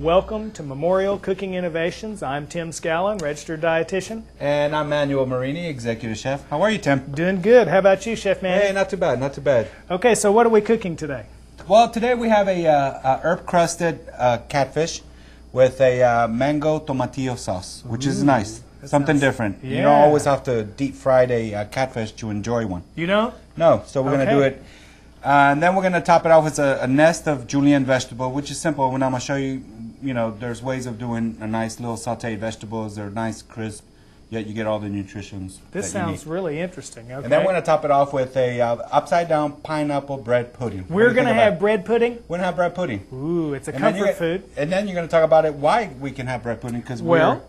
Welcome to Memorial Cooking Innovations. I'm Tim Scallon, registered dietitian. And I'm Manuel Marini, executive chef. How are you, Tim? Doing good. How about you, Chef Manny? Hey, not too bad, not too bad. Okay, so what are we cooking today? Well, today we have a herb-crusted catfish with a mango tomatillo sauce, which is nice. Something different. Yeah. You don't always have to deep fry a catfish to enjoy one. You don't? No, so we're going to do it. And then we're going to top it off with a nest of julienne vegetable, which is simple. When I'm going to show you, there's ways of doing a nice little sauteed vegetables. They're nice, crisp, yet you get all the nutritions. This sounds really interesting. Okay. And then we're going to top it off with a upside-down pineapple bread pudding. We're going to have bread pudding? We're going to have bread pudding. Ooh, it's a comfort food. And then you're going to talk about why we can have bread pudding, because we're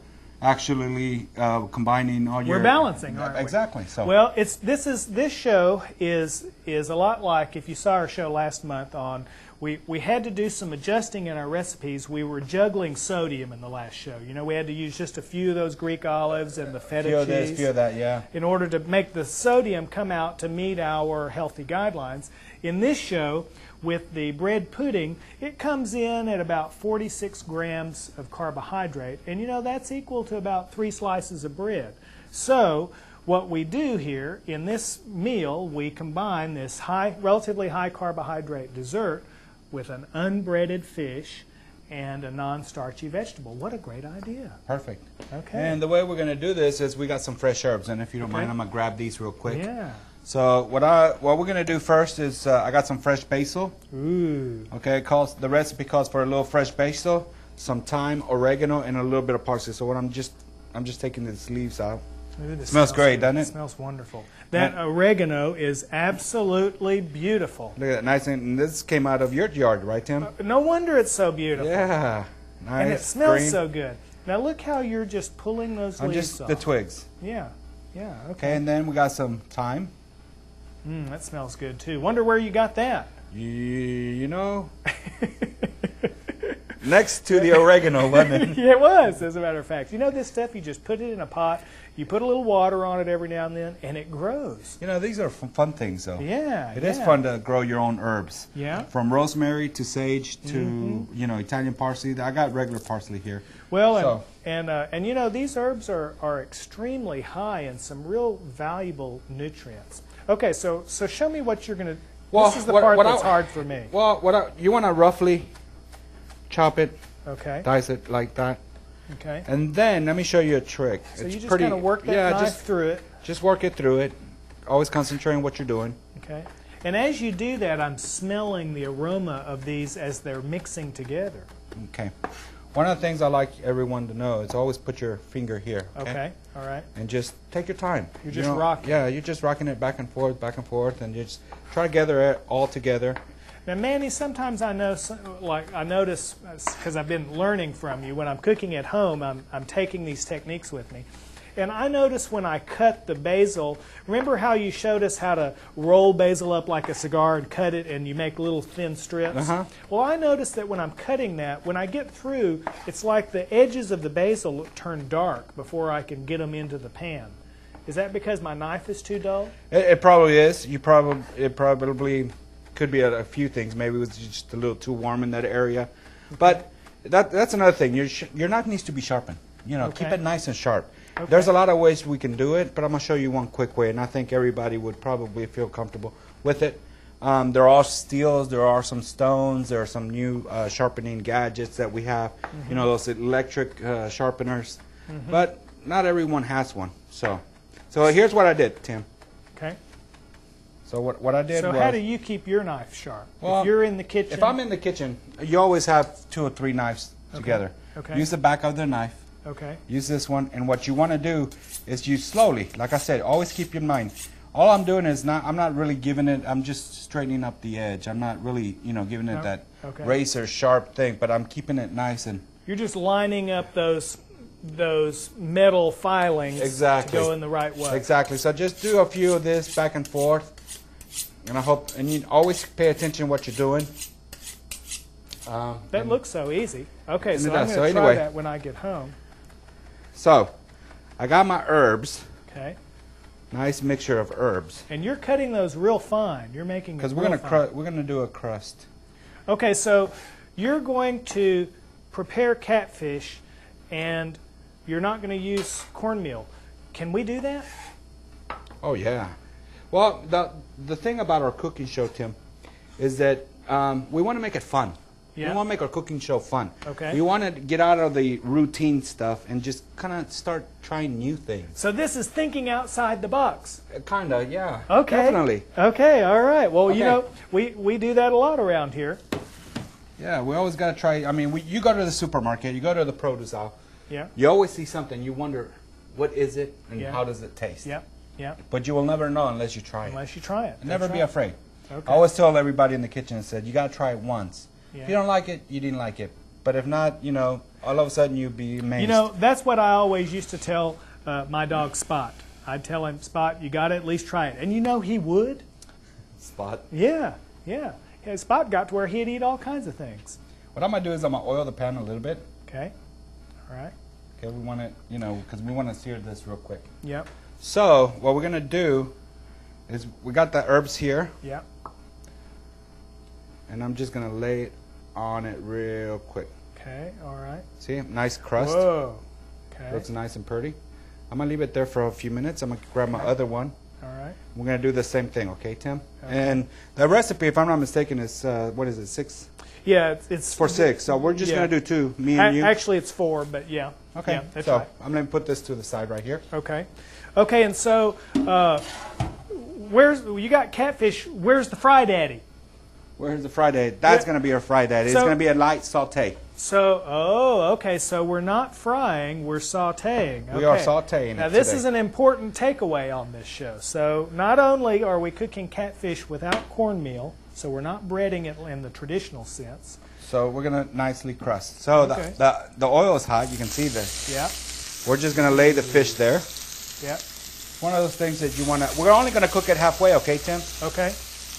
actually combining all your... We're balancing, aren't we? Exactly. So. Well, this show is a lot like, if you saw our show last month on... We had to do some adjusting in our recipes. We were juggling sodium in the last show. We had to use just a few of those Greek olives and the feta cheese. Few of this, few of that, yeah. In order to make the sodium come out to meet our healthy guidelines. In this show, with the bread pudding, it comes in at about 46 grams of carbohydrate. And that's equal to about 3 slices of bread. So what we do here in this meal, we combine this relatively high carbohydrate dessert with an unbreaded fish and a non-starchy vegetable. What a great idea. Perfect. Okay. And the way we're going to do this is we got some fresh herbs, and if you don't mind, I'm going to grab these real quick. Yeah. So what we're going to do first is I got some fresh basil. Ooh. Okay, the recipe calls for a little fresh basil, some thyme, oregano, and a little bit of parsley. So what I'm just taking these leaves out. Ooh, it smells great, doesn't it? It smells wonderful. That oregano is absolutely beautiful. Look at that, nice. And this came out of your yard, right, Tim? No wonder it's so beautiful. Yeah, nice. And it smells green. so good. Now look how you're just pulling those leaves off. The twigs. Yeah, yeah, okay. Okay, and then we got some thyme. That smells good too. Wonder where you got that. Next to the oregano, wasn't it? Yeah, it was, as a matter of fact. This stuff, you just put it in a pot, you put a little water on it every now and then, and it grows. These are fun things, though. Yeah, It is fun to grow your own herbs. Yeah. From rosemary to sage to, Italian parsley. I got regular parsley here. Well, and these herbs are extremely high in some real valuable nutrients. Okay, so show me what you're going to... this is the part that's hard for me. Well, you want to roughly chop it, dice it like that. Okay. And then let me show you a trick. So you just kind of work that knife through it. Just work it through it. Always concentrate on what you're doing. Okay. And as you do that, I'm smelling the aroma of these as they're mixing together. Okay. One of the things I like everyone to know is always put your finger here. Okay. All right. And just take your time. You're just rocking. Yeah, you're just rocking it back and forth, and you just try to gather it all together. Now, Manny, sometimes I notice, because I've been learning from you, when I'm cooking at home, I'm taking these techniques with me. And I notice when I cut the basil, remember how you showed us how to roll basil up like a cigar and cut it and you make little thin strips? Well, I notice that when I'm cutting that, when I get through, it's like the edges of the basil turn dark before I can get them into the pan. Is that because my knife is too dull? It probably is. It probably could be a few things. Maybe it was just a little too warm in that area. But that's another thing. Your knife needs to be sharpened. Keep it nice and sharp. Okay. There's a lot of ways we can do it, but I'm going to show you one quick way, and I think everybody would probably feel comfortable with it. There are steels, there are some stones, there are some new sharpening gadgets that we have, those electric sharpeners. But not everyone has one. So here's what I did, Tim. Okay. So what I did was... So how do you keep your knife sharp? Well, if you're in the kitchen... If I'm in the kitchen, you always have 2 or 3 knives together. Okay. Use the back of the knife. Okay. Use this one, and what you want to do is you slowly, like I said, always keep in mind. All I'm doing is I'm not really giving it, I'm just straightening up the edge. I'm not really, giving it that razor sharp thing, but I'm keeping it nice and... You're just lining up those metal filings to go in the right way. Exactly. So just do a few of this back and forth, and you always pay attention to what you're doing. That looks so easy. Okay, so I'm going to try that when I get home. So, I got my herbs. Okay. Nice mixture of herbs. And you're cutting those real fine. You're making because we're going to do a crust. Okay, so you're going to prepare catfish and you're not going to use cornmeal. Can we do that? Oh yeah. Well, the thing about our cooking show, Tim, is that we want to make it fun. Yeah. We want to make our cooking show fun. Okay. We want to get out of the routine stuff and just kind of start trying new things. So this is thinking outside the box. Kind of, yeah. Okay. Definitely. Okay, all right. Well, you Okay. know, we do that a lot around here. Yeah, we always got to try. I mean, you go to the supermarket, you go to the produce aisle, Yeah. you always see something. You wonder, what is it and Yeah. how does it taste? Yep. Yep. But you will never know unless you try it. Unless you try it. And never That's be right. afraid. Okay. I always tell everybody in the kitchen and said, you got to try it once. Yeah. If you don't like it, you didn't like it. But if not, you know, all of a sudden you'd be amazed. You know, that's what I always used to tell my dog Spot. I'd tell him, Spot, you got to at least try it. And you know he would. Spot. Yeah, yeah. Yeah, Spot got to where he'd eat all kinds of things. What I'm going to do is I'm going to oil the pan a little bit. Okay. All right. Okay, we want to, you know, because we want to sear this real quick. Yep. So what we're going to do is we got the herbs here. Yep. And I'm just going to lay it on it real quick. Okay. All right. See, nice crust. Whoa. Okay. Looks nice and pretty. I'm going to leave it there for a few minutes. I'm going to grab my other one. All right. We're going to do the same thing, okay, Tim? Okay. And the recipe, if I'm not mistaken, is, what is it, 6? Yeah, it's For 6. So we're just yeah. going to do 2, me and you. Actually, it's 4, but yeah. Okay, Yeah, that's so right. I'm going to put this to the side right here. Okay. Okay, and so where's you got catfish? Where's the fry daddy? Where's the fried egg? That's Yeah. going to be our fried egg. It's So- going to be a light saute. So, okay, so we're not frying, we're sautéing. We are Okay. sautéing Now, it this today. is an important takeaway on this show. So, not only are we cooking catfish without cornmeal, so we're not breading it in the traditional sense. So we're going to nicely crust. So Okay. the oil is hot. You can see this. Yep, We're just going to lay the fish there. yep, One of those things that you want to... We're only going to cook it halfway, okay, Tim? okay,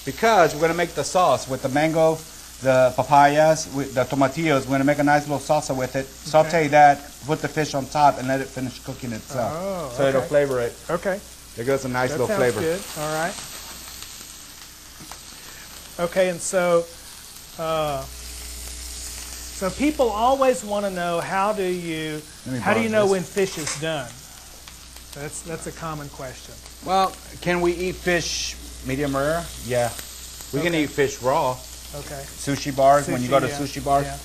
Because we're going to make the sauce with the mango, the papayas, with the tomatillos. We're going to make a nice little salsa with it. Saute that, put the fish on top, and let it finish cooking itself. Oh, so it'll okay. flavor it. okay. It gives a nice That little sounds flavor. good. All right. Okay, and so people always want to know how do you Let me know borrow this. when fish is done? That's a common question. Well, can we eat fish medium rare? Yeah. We can Okay. eat fish raw. Okay. Sushi bars, when you go to yeah, sushi bars. yeah.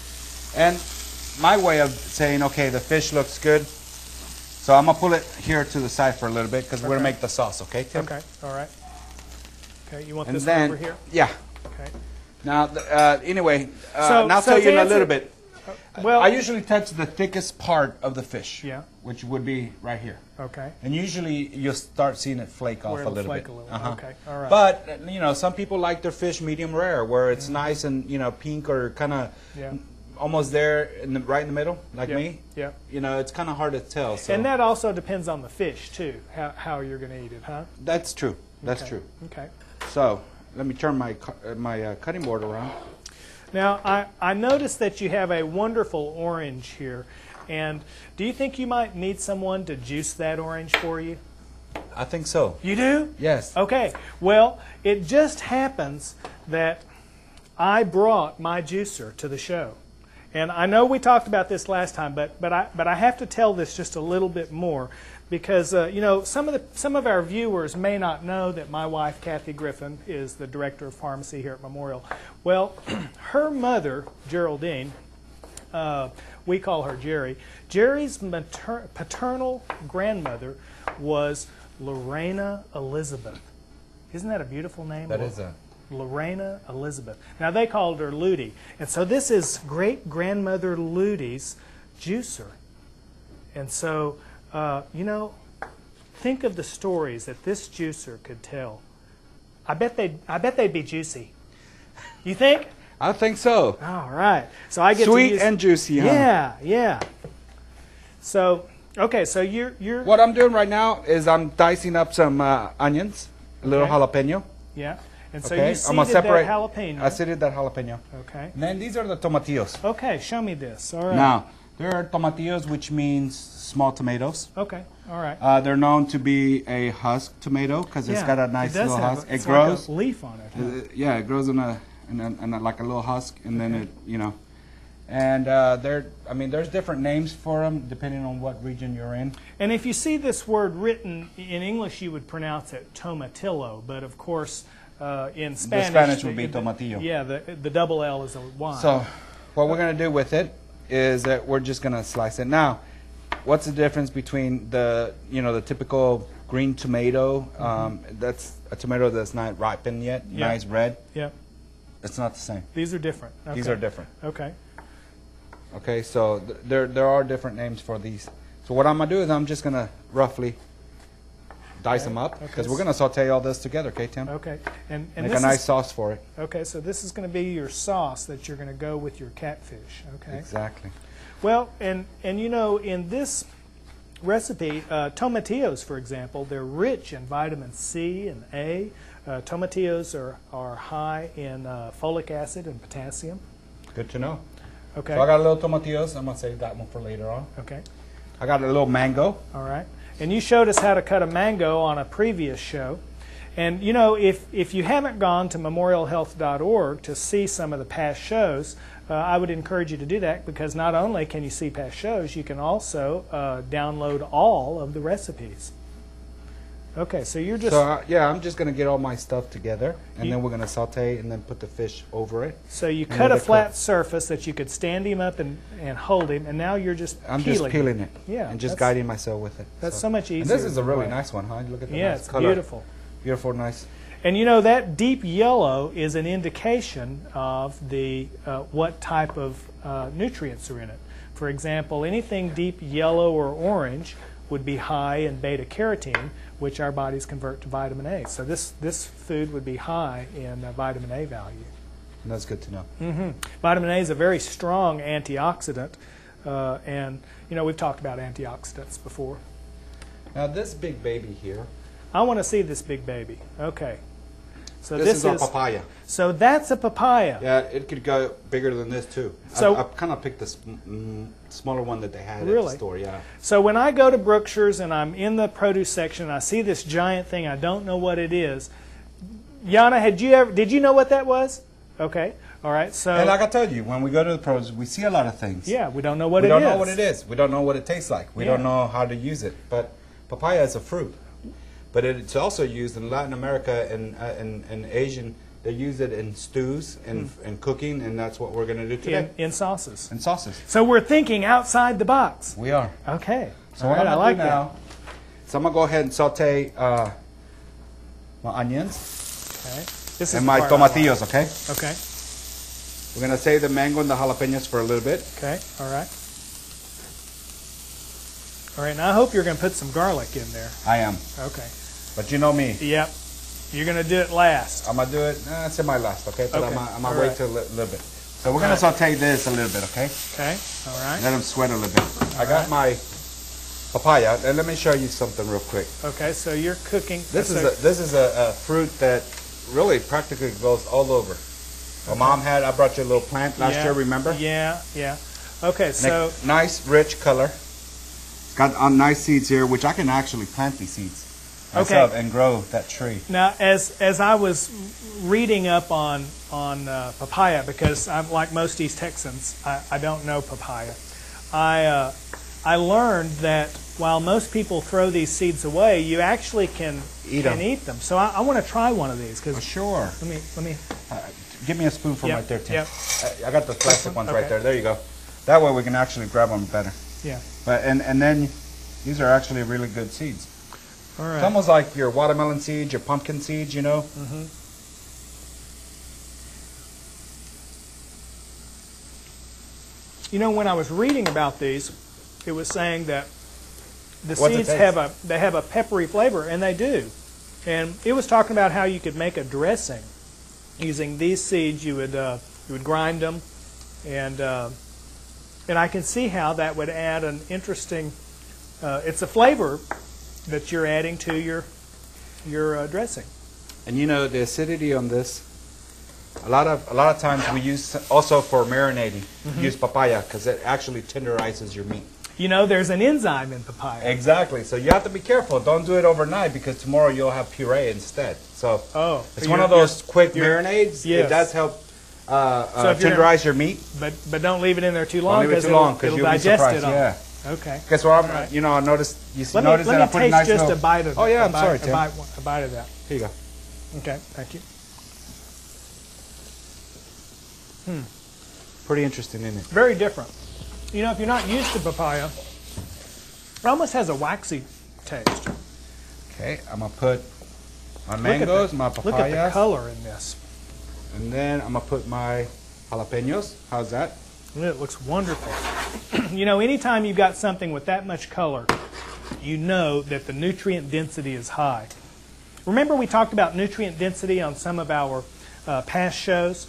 And my way of saying, okay, the fish looks good. So I'm going to pull it here to the side for a little bit because we're going to Okay. make the sauce, okay, Tim? Okay. All right. Okay. You want And this then, one over here? yeah. Okay. Now, anyway, So- now I'll so tell to you in a answer- little bit. Well. I usually touch the thickest part of the fish, Yeah. which would be right here. Okay. And usually you'll start seeing it flake off Where a it'll little flake bit. a little. Okay. All right. But, you know, some people like their fish medium rare, where it's nice and, you know, pink or kind of Yeah. almost there, right in the middle, like Yep. me. Yep. You know, it's kind of hard to tell. So And that also depends on the fish too, how you're going to eat it, huh? that's true. That's Okay. true. Okay. So let me turn my cutting board around. Now, I noticed that you have a wonderful orange here. And do you think you might need someone to juice that orange for you? I think so. You do? Yes. Okay. Well, it just happens that I brought my juicer to the show. And I know we talked about this last time, but I have to tell this just a little bit more because you know, some of our viewers may not know that my wife Kathy Griffin is the director of pharmacy here at Memorial. Well, her mother Geraldine, we call her Jerry. Jerry's paternal grandmother was Lorena Elizabeth. Isn't that a beautiful name? That is a... Lorena Elizabeth. Now they called her Ludi. And so this is great-grandmother Ludi's juicer. And so, you know, think of the stories that this juicer could tell. I bet they'd be juicy. You think? I think so. All right. So I get Sweet to use, and juicy, huh? Yeah, yeah. So, okay, so you're What I'm doing right now is I'm dicing up some onions, a little Okay. jalapeno. yeah. And so Okay, you I'm gonna seeded separate. that jalapeno. I seeded that jalapeno. Okay. And then these are the tomatillos. Okay, show me this. All right. Now, there are tomatillos, which means small tomatoes. Okay. All right. They're known to be a husk tomato because it's got a nice it does little have husk. it's It grows. like a leaf on it. Huh? Yeah, it grows in a like a little husk, and then it, you know, And there's different names for them depending on what region you're in. And if you see this word written in English, you would pronounce it tomatillo, but of course in Spanish, The Spanish would be tomatillo. Yeah, the double L is a Y. So what we're going to do with it is that we're just going to slice it. Now, what's the difference between the typical green tomato? That's a tomato that's not ripened yet, nice red. Yeah. It's not the same. These are different. Okay. These are different. Okay. Okay, so there are different names for these. So what I'm going to do is I'm just going to roughly dice them up because we're going to saute all this together, okay, Tim? Okay. And Make this a nice sauce for it. Okay, so this is going to be your sauce that you're going to go with your catfish, okay? Exactly. Well, and in this recipe, tomatillos, for example, they're rich in vitamin C and A. Tomatillos are high in folic acid and potassium. Good to know. Okay. So I got a little tomatillos. I'm going to save that one for later on. Okay. I got a little mango. All right. And you showed us how to cut a mango on a previous show. And, if you haven't gone to memorialhealth.org to see some of the past shows, I would encourage you to do that because not only can you see past shows, you can also download all of the recipes. Okay, so you're just... So, I'm just going to get all my stuff together, and then we're going to saute and then put the fish over it. So you cut a flat surface that you could stand him up and hold him, and now you're just I'm just peeling it. Yeah. And just guiding myself with it. That's so much easier. And this is a really nice one, huh? Look at the nice it's color. beautiful. Beautiful, nice. And that deep yellow is an indication of the what type of nutrients are in it. For example, anything deep yellow or orange would be high in beta-carotene, which our bodies convert to vitamin A. So this food would be high in vitamin A value. And that's good to know. Mm-hmm. Vitamin A is a very strong antioxidant, and we've talked about antioxidants before. Now this big baby here. I want to see this big baby. Okay. So this is a papaya. So that's a papaya. Yeah, it could go bigger than this too. So I kind of picked the smaller one that they had at really? the store. Yeah. So when I go to Brookshire's and I'm in the produce section, I see this giant thing. I don't know what it is. Yana, did you know what that was? Okay. All right. So. And like I told you, when we go to the produce, we see a lot of things. Yeah, we don't know what it is. We don't know what it is. We don't know what it tastes like. We don't know how to use it. But papaya is a fruit. But it's also used in Latin America and Asian. They use it in stews and cooking, and that's what we're going to do today. In sauces. In sauces. So we're thinking outside the box. We are. Okay. So what I'm going to do now, so I'm going to go ahead and saute my onions and my tomatillos, okay? Okay. We're going to save the mango and the jalapenos for a little bit. Okay, all right. All right, now I hope you're going to put some garlic in there. I am. Okay. But you know me. Yep. You're going to do it last. I'm going to do it, it's in my last, okay? But Okay. I'm going to wait till a little bit. So we're going to saute this a little bit, okay? Okay, all right. Let them sweat a little bit. I got my papaya, and let me show you something real quick. Okay, so you're cooking. This is a fruit that really practically goes all over. My mom I brought you a little plant last year, remember? Yeah, yeah. Okay, so. Nice, rich color. It's got nice seeds here, which I can actually plant these seeds myself and grow that tree. Now, as I was reading up on papaya, because I'm like most East Texans, I don't know papaya. I learned that while most people throw these seeds away, you actually can eat them. So I want to try one of these. Sure. Let me. Give me a spoonful right there, Tim. Yep. I got the plastic ones right there. There you go. That way we can actually grab them better. Yeah. But and then these are actually really good seeds. All right. It's almost like your watermelon seeds, your pumpkin seeds, you know. Mm-hmm. You know, when I was reading about these, it was saying that the seeds have a peppery flavor, and they do. And it was talking about how you could make a dressing using these seeds. You would grind them, and I can see how that would add an interesting. It's a flavor that you're adding to your dressing. And you know the acidity on this. A lot of times we use also for marinating. Use papaya because it actually tenderizes your meat. You know, there's an enzyme in papaya. Exactly. So you have to be careful. Don't do it overnight because tomorrow you'll have puree instead. So it's one of those quick marinades. Yes. It does help tenderize your meat. But don't leave it in there too long Don't leave it because too long because it'll you'll be digest surprised. it all. Yeah. Okay. Guess what? Right. You know, I noticed. You Let noticed that I me put a taste nice just little. a bite of it. Oh yeah, I'm a sorry, bite, Tim. a bite of that. Here you go. Okay, thank you. Pretty interesting, isn't it? Very different. You know, if you're not used to papaya, it almost has a waxy taste. Okay, I'm gonna put my Look at mangoes, the- my Look at the papayas, color in this. and then I'm gonna put my jalapenos. How's that? It looks wonderful. You know, anytime you've got something with that much color, you know that the nutrient density is high. Remember we talked about nutrient density on some of our past shows?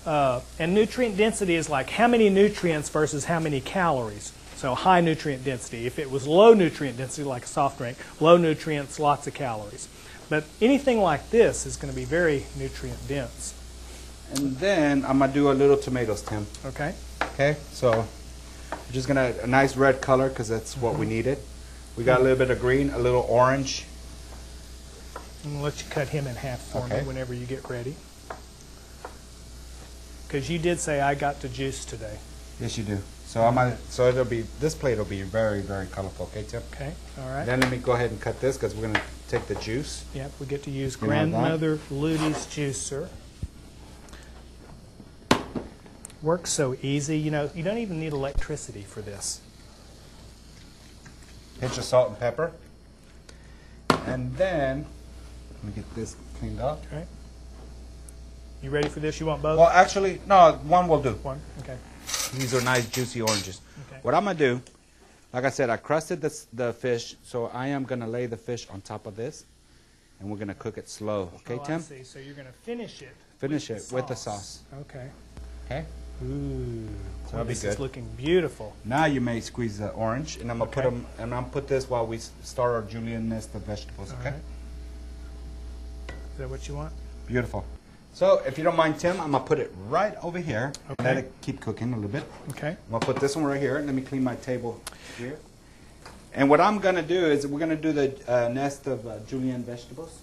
And nutrient density is like how many nutrients versus how many calories. So high nutrient density. If it was low nutrient density, like a soft drink, low nutrients, lots of calories. But anything like this is going to be very nutrient dense. And then I'm gonna do a little tomatoes, Tim. Okay? Okay, so we're just gonna a nice red color because that's what we needed. We got a little bit of green, a little orange. I'm going to let you cut him in half for me Okay. whenever you get ready. Because you did say I got to juice today. Yes, you do. So so it'll be this plate will be very, very colorful. Okay, Tim. Okay? All right. Then let me go ahead and cut this because we're gonna take the juice. Yep, we get to use You want that? Grandmother Ludy's juicer. Works so easy. You know, you don't even need electricity for this. Pinch of salt and pepper. And then let me get this cleaned up. Okay. You ready for this? You want both? Well, actually, no, one will do. One? Okay. These are nice, juicy oranges. Okay. What I'm gonna do, like I said, I crusted the fish, so I am gonna lay the fish on top of this, and we're gonna cook it slow. Okay, Oh, I Tim? see. So you're going to finish it. Finish it with the sauce. Okay. Okay. Ooh. That'll be This is good. looking beautiful. Now you may squeeze the orange, and I'm gonna put Okay. them, and I'm gonna put this while we start our julienne nest of vegetables. All Okay. right. Is that what you want? Beautiful. So if you don't mind, Tim, I'm gonna put it right over here. Okay. Let it keep cooking a little bit. Okay. I'm gonna put this one right here. Let me clean my table here. And what I'm gonna do is we're gonna do the nest of julienne vegetables.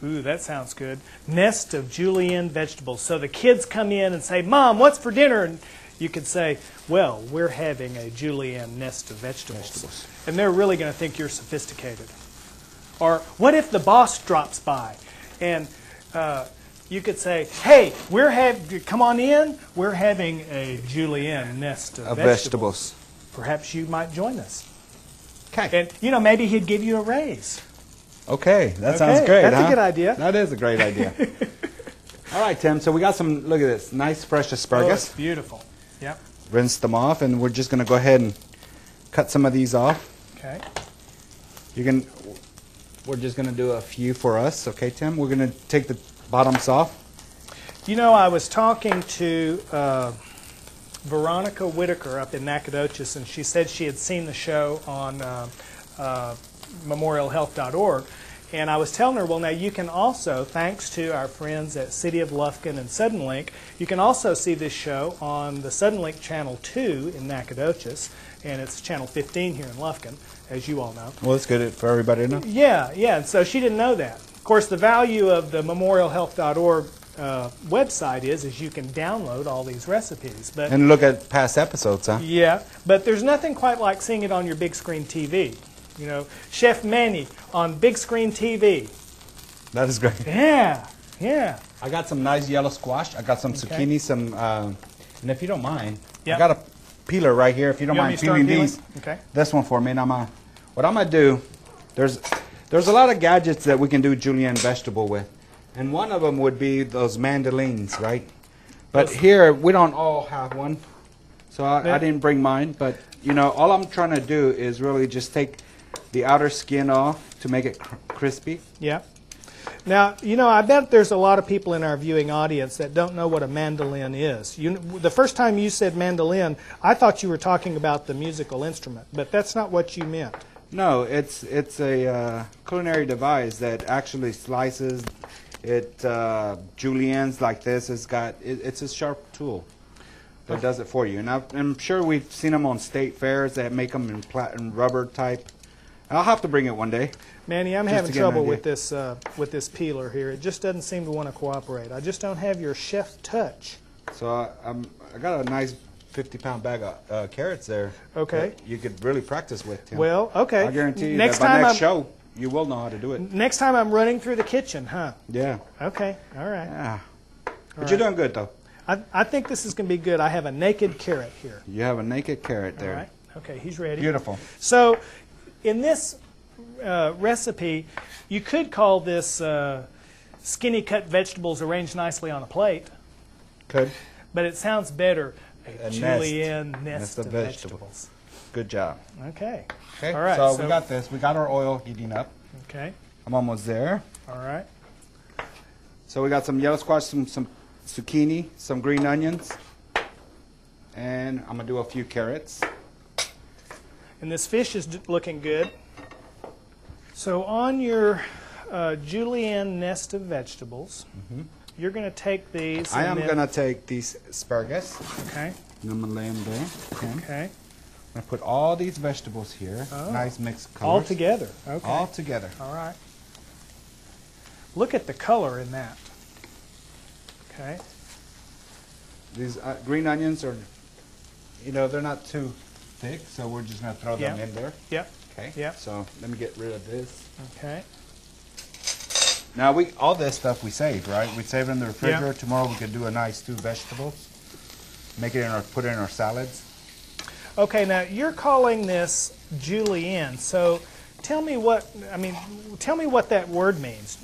Ooh, that sounds good. Nest of julienne vegetables. So the kids come in and say, Mom, what's for dinner? And you could say, well, we're having a julienne nest of vegetables. And they're really going to think you're sophisticated. Or what if the boss drops by? And you could say, hey, come on in. We're having a julienne nest of vegetables. Perhaps you might join us. Okay. And, you know, maybe he'd give you a raise. Okay, that Okay, sounds great. that's a huh? good idea. That is a great idea. All right, Tim. So we got some. Look at this, nice fresh Oh, it's asparagus. beautiful. Yep. Rinse them off, and we're just gonna go ahead and cut some of these off. Okay. We're just gonna do a few for us. Okay, Tim. We're gonna take the bottoms off. You know, I was talking to Veronica Whitaker up in Nacogdoches, and she said she had seen the show on memorialhealth.org. And I was telling her, well, now you can also, thanks to our friends at City of Lufkin and Suddenlink, you can also see this show on the Suddenlink Channel 2 in Nacogdoches, and it's Channel 15 here in Lufkin, as you all know. Well, that's good for everybody to know. Yeah, yeah, and so she didn't know that. Of course, the value of the memorialhealth.org website is you can download all these recipes. But And look at past episodes, huh? yeah, but there's nothing quite like seeing it on your big screen TV. You know, Chef Manny on big screen TV. That is great. Yeah, yeah. I got some nice yellow squash. I got some Okay. zucchini, and if you don't mind, Yep. I got a peeler right here. If you don't You want me mind to start peeling peeling? these, Okay. this one for me. And what I'm gonna do, there's a lot of gadgets that we can do julienne vegetable with, and one of them would be those mandolins, right? But here we don't all have one, so I didn't bring mine. But you know, all I'm trying to do is really just take the outer skin off to make it crispy. Yeah. Now, you know, I bet there's a lot of people in our viewing audience that don't know what a mandolin is. The first time you said mandolin, I thought you were talking about the musical instrument, but that's not what you meant. No, it's a culinary device that actually slices it. Juliennes like this it's a sharp tool that does it for you. And I'm sure we've seen them on state fairs that make them in rubber type. I'll have to bring it one day. Manny, I'm Just having to get an trouble idea. with this peeler here. It just doesn't seem to want to cooperate. I just don't have your chef touch. So got a nice 50-pound bag of carrots there. Okay. That you could really practice with, Tim. Well, okay. I guarantee you next that by time next show, you will know how to do it. Next time I'm running through the kitchen, huh? Yeah. Okay. All right. Yeah. But you're doing good, though. I think this is going to be good. I have a naked carrot here. You have a naked carrot there. All right. Okay, he's ready. Beautiful. So, in this recipe, you could call this skinny cut vegetables arranged nicely on a plate. Could. But it sounds better. A A julienne nest Nest of of vegetables. vegetables. Good job. Okay. Okay. All right. So we got this. We got our oil heating up. Okay. I'm almost there. All right. So we got some yellow squash, some zucchini, some green onions, and I'm gonna do a few carrots. And this fish is looking good. So on your julienne nest of vegetables, you're going to take these. I and am then- gonna take these asparagus. Okay. And I'm gonna lay them there. Okay. Okay. I'm gonna put all these vegetables here. Oh. Nice mixed colors. All together. Okay. All together. All right. Look at the color in that. Okay. These green onions are, they're not too thick, so we're just gonna throw them Yeah. in there. Yep. Okay. Yep. So let me get rid of this. Okay. Now all this stuff we saved, right? We save it in the refrigerator. Tomorrow we can do a nice stew vegetables. Make it put it in our salads. Okay. Now you're calling this julienne. So tell me what that word means.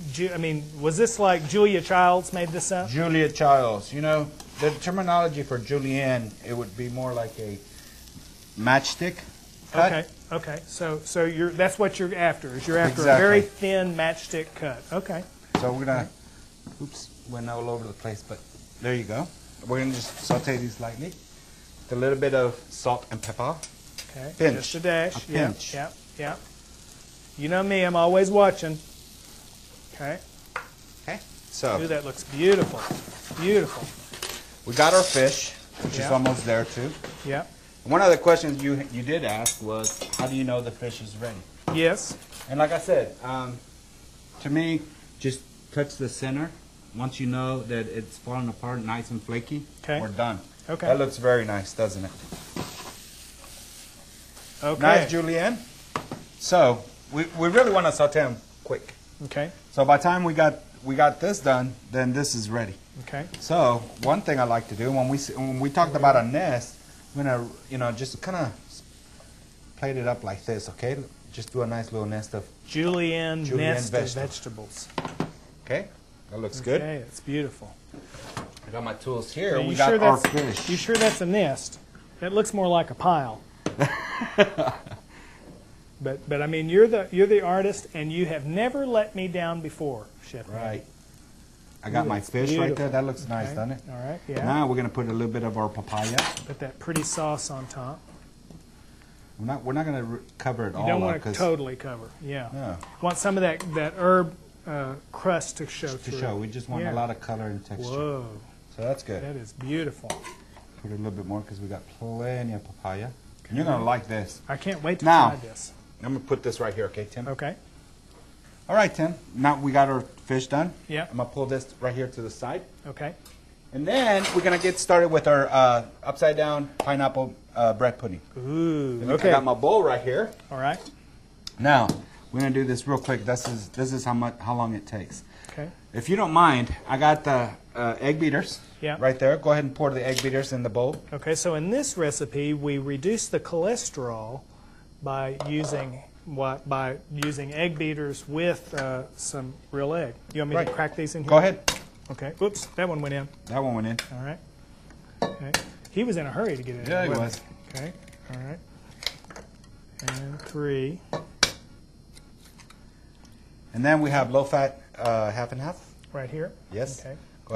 Was this like Julia Childs made this up? Julia Childs. The terminology for julienne, it would be more like a matchstick cut. Okay. Okay. So that's what you're after. Is you're after a Exactly. very thin matchstick cut. Okay. So we're gonna, went all over the place, but there you go. We're gonna just saute these lightly with a little bit of salt and pepper. Okay. Pinch. Just a dash. A pinch. Yep. Yep. You know me. I'm always watching. Okay. Okay. Ooh, So that looks beautiful. Beautiful. we got our fish, which is Yeah. almost there too. Yep. One of the questions you did ask was, how do you know the fish is ready? Yes. And like I said, to me, just touch the center. Once you know that it's falling apart, nice and flaky, Okay. we're done. Okay. That looks very nice, doesn't it? Okay. Nice, julienne. So we really want to saute them quick. Okay. So by the time we got this done, then this is ready. Okay. So one thing I like to do when we talked about a nest, I'm gonna just kind of plate it up like this, okay? Just do a nice little nest of Julienne nest of vegetables. vegetables. Okay, that looks good. Okay, it's beautiful. I got my tools here. Are We you got sure our that's- fish. You sure that's a nest? That looks more like a pile. But I mean, you're the artist, and you have never let me down before, Chef. Right. I got my It's fish right there. beautiful. That looks nice, Okay. doesn't it? All right. Yeah. Now we're gonna put a little bit of our papaya. Put that pretty sauce on top. We're not gonna cover it You all don't up want to 'cause- totally cover. Yeah. Yeah. Want some of that herb crust to show to through. show. We just want Yeah. a lot of color and texture. Whoa, So that's good. that is beautiful. Put a little bit more because we got plenty of papaya. And you're gonna like this. I can't wait to Now- try this. I'm gonna put this right here, okay, Tim? Okay. All right, Tim. Now we got our fish done. Yeah. I'm gonna pull this right here to the side, Okay. and then we're gonna get started with our upside down pineapple bread pudding. Ooh. I Okay. got my bowl right here. All right. Now we're gonna do this real quick. This is how long it takes. Okay. If you don't mind, I got the egg beaters. Yeah. Right there. Go ahead and pour the egg beaters in the bowl. Okay. So in this recipe, we reduce the cholesterol by using what? By using egg beaters with some real egg. You want me Right. to crack these in here? Go ahead. Okay. Oops, that one went in. That one went in. All right. Okay. He was in a hurry to get it in. Yeah, he wasn't was. Okay. All right. And 3. And then we have low fat half and half. Right here. Yes. Okay. Go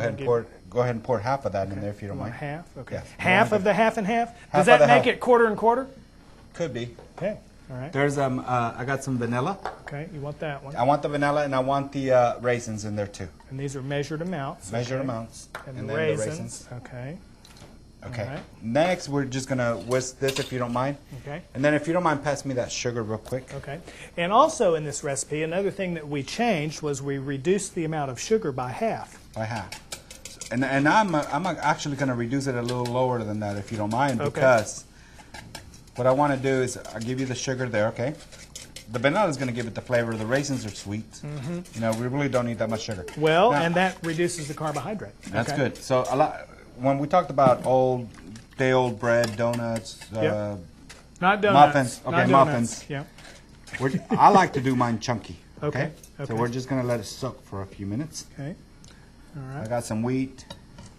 ahead and pour half of that in there if you don't You want mind. half? Okay. Yeah. Half of the half and half? Half Does of that the make half. it quarter and quarter? Could be. Okay. All right. There's I got some vanilla. Okay. You want that one. I want the vanilla and I want the raisins in there too. And these are measured amounts. Measured okay. amounts. And, then the raisins. Okay. Okay. All right. Next, we're just gonna whisk this if you don't mind. Okay. And then if you don't mind, pass me that sugar real quick. Okay. And also in this recipe, another thing that we changed was we reduced the amount of sugar by half. By half. And I'm actually going to reduce it a little lower than that, if you don't mind, Okay. because what I want to do is I'll give you the sugar there, okay? The vanilla is going to give it the flavor. The raisins are sweet. You know, we really don't need that much sugar. Well, Now, and that reduces the carbohydrate. that's Okay. good. So when we talked about day-old bread, donuts, Yep. Not donuts. muffins. Okay, Not muffins. donuts. Yeah. I like to do mine chunky. Okay, So okay. we're just going to let it soak for a few minutes. Okay. All I right. got some wheat,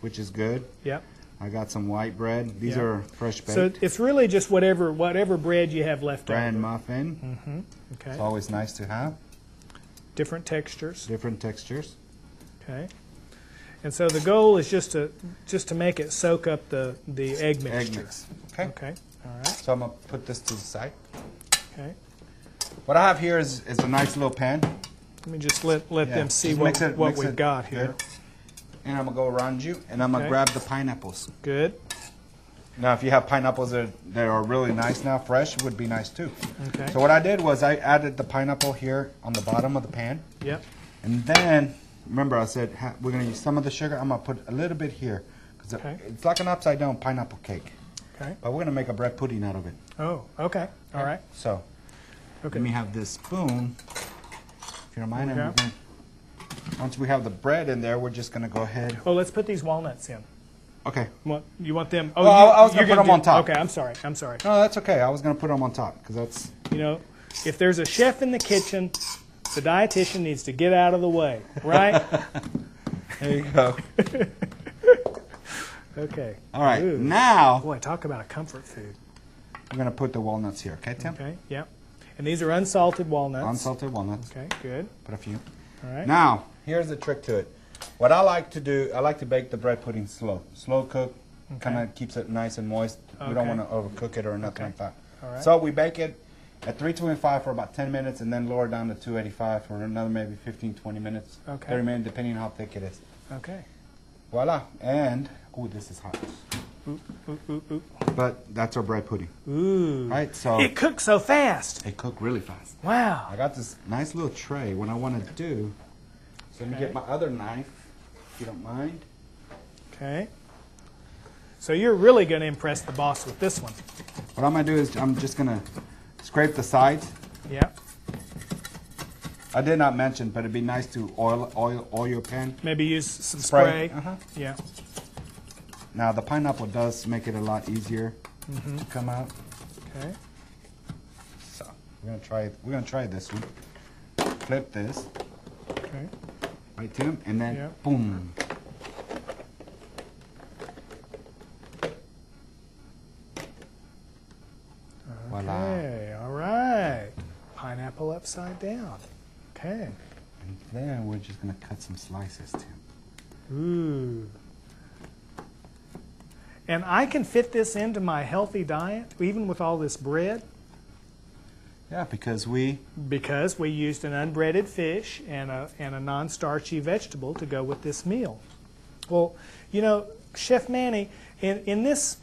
which is good. Yep. I got some white bread. These Yeah. are fresh baked. So it's really just whatever bread you have left Bran over. muffin. Okay. It's always nice to have. Different textures. Different textures. Okay. And so the goal is just to make it soak up the egg mixture. Egg mix. Okay. Okay. All right. So I'm going to put this to the side. Okay. What I have here is a nice little pan. Let me just let Yeah. them see Just what mix we've it got here. good. And I'm going to go around you, and I'm going to Okay. grab the pineapples. Good. Now, if you have pineapples that are really nice now, fresh, would be nice too. Okay. So what I did was I added the pineapple here on the bottom of the pan. Yep. And then, remember I said we're going to use some of the sugar. I'm going to put a little bit here. Because Okay. it's like an upside down pineapple cake. Okay. But we're going to make a bread pudding out of it. Oh, okay. All right. So, Okay. let me have this spoon. If you don't mind. Okay. And we're gonna, once we have the bread in there, we're just going to go ahead. Oh, let's put these walnuts in. Okay. You want them? Oh, Well, I was gonna you're put them on top. Okay, I'm sorry. I'm sorry. No, that's okay. I was going to put them on top because that's... You know, if there's a chef in the kitchen, the dietitian needs to get out of the way, right? There you go. Okay. All right. Ooh. Now, Boy, talk about a comfort food. we're going to put the walnuts here. Okay, Tim? Okay. Yep. And these are unsalted walnuts. Unsalted walnuts. Okay. Good. Put a few. All right. Now, here's the trick to it. What I like to do, I like to bake the bread pudding slow. Slow cook, kind of keeps it nice and moist. We don't Okay. want to overcook it or nothing Okay. like that. All right. So we bake it at 325 for about 10 minutes and then lower down to 285 for another maybe 15, 20 minutes. Okay. 30 minutes, depending on how thick it is. Okay. Voila. And, ooh, this is hot. Ooh, ooh, ooh, ooh. But that's our bread pudding. Ooh. Right, so It cooks so fast. it cooked really fast. Wow. I got this nice little tray. What I want to do, so let me Okay. get my other knife, if you don't mind. Okay. So you're really going to impress the boss with this one. What I'm going to do is I'm just going to scrape the sides. Yep. I did not mention, but it'd be nice to oil your pan. Maybe use some spray. Uh-huh. Yeah. Now the pineapple does make it a lot easier to come out. Okay. So we're gonna try this one. Flip this, Okay. right, Tim, and then Yeah. boom. Voila. Okay. All right. Pineapple upside down. Okay. And then we're just gonna cut some slices, Tim. Ooh. And I can fit this into my healthy diet, even with all this bread, Yeah, because we because we used an unbreaded fish and a non-starchy vegetable to go with this meal. Well, you know, Chef Manny, in this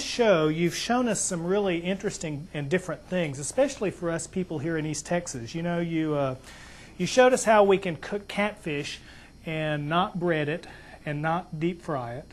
show, you've shown us some really interesting and different things, especially for us people here in East Texas. You know, you showed us how we can cook catfish and not bread it and not deep fry it.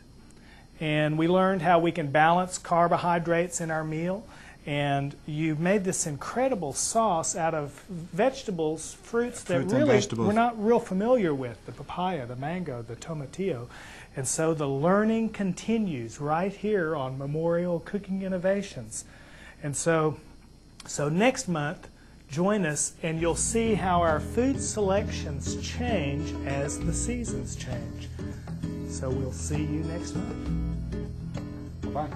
And we learned how we can balance carbohydrates in our meal. And you made this incredible sauce out of vegetables, fruits that Fruits and really vegetables. we're not real familiar with, the papaya, the mango, the tomatillo. And so the learning continues right here on Memorial Cooking Innovations. And so next month, join us and you'll see how our food selections change as the seasons change. So we'll see you next month. bye.